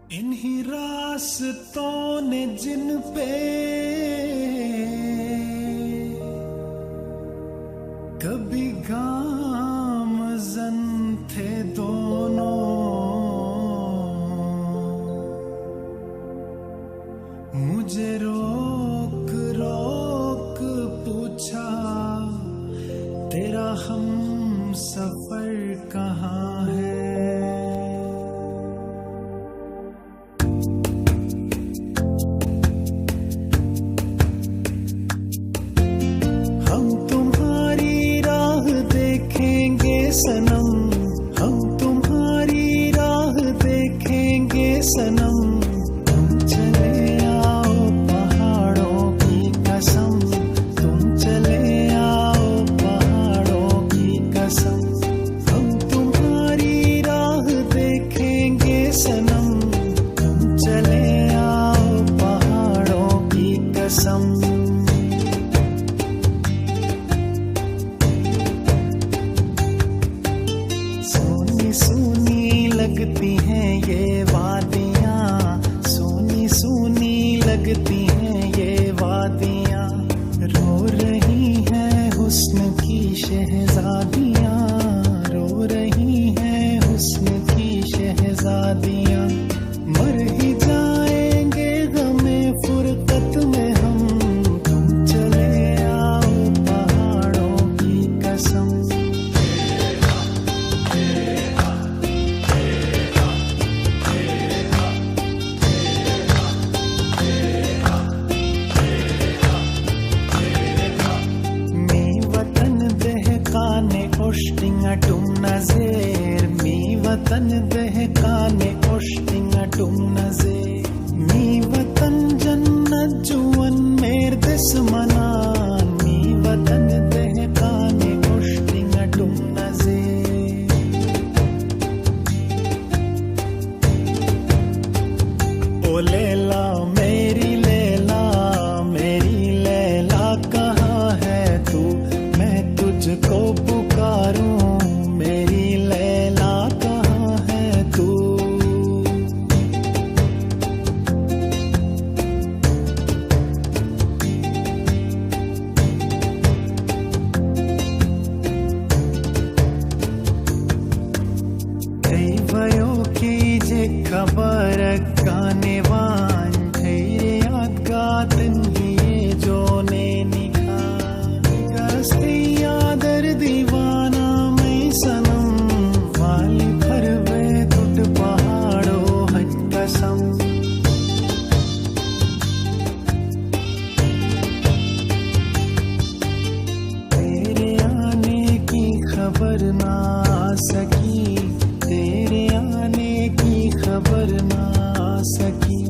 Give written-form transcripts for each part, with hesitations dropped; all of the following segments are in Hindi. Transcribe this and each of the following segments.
इन्हीं रास्तों ने जिन पे कभी गामज़न थे दोनों, मुझे रोक रोक पूछा तेरा हम सफर कहाँ है। सनम हम तुम्हारी राह देखेंगे सनम, तुम चले आओ पहाड़ों की कसम, तुम चले आओ पहाड़ों की कसम। हम तुम्हारी राह देखेंगे सनम, तुम चले आओ पहाड़ों की कसम। सूनी लगती हैं ये वादियाँ, सूनी सूनी लगती हैं ये वादियाँ, रो रही हैं हुस्न की शहज़ादियाँ, रो रही हैं हुस्न की शहज़ादियाँ। मर ही जाएंगे गमे फुरकत में हम, तुम चले आओ पहाड़ों की कसम। Oshtingatum nazer, mi vatan dehkane oshtingatum nazer, mi vatan jannat juwan merdes manan, mi vatan dehkane oshtingatum nazer. O Leila मेरी लैला कहाँ है तू, मैं तुझको पुकारूं, मेरी लैला कहाँ है तू। दैवयो की जे खबर गाने वान तेरे यादगार ये जो ने निखा गस्ती यादर दीवाना मैं सनम, वाली भर वे टूट पहाड़ों हज कसम। तेरे आने की खबर ना सकी, तेरे आने की खबर ना सकी,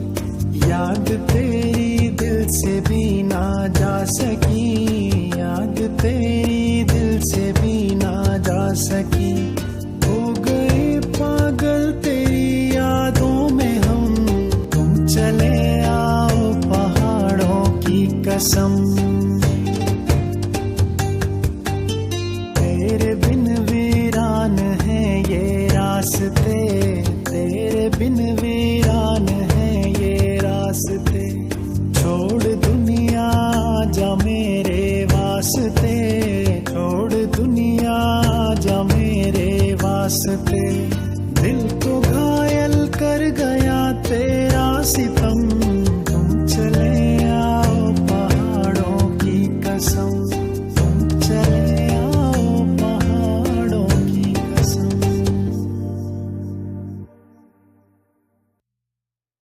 याद तेरी दिल से भी ना जा सकी, याद तेरी दिल से भी ना जा सकी। हो गए पागल तेरी यादों में हम, तुम चले आओ पहाड़ों की कसम।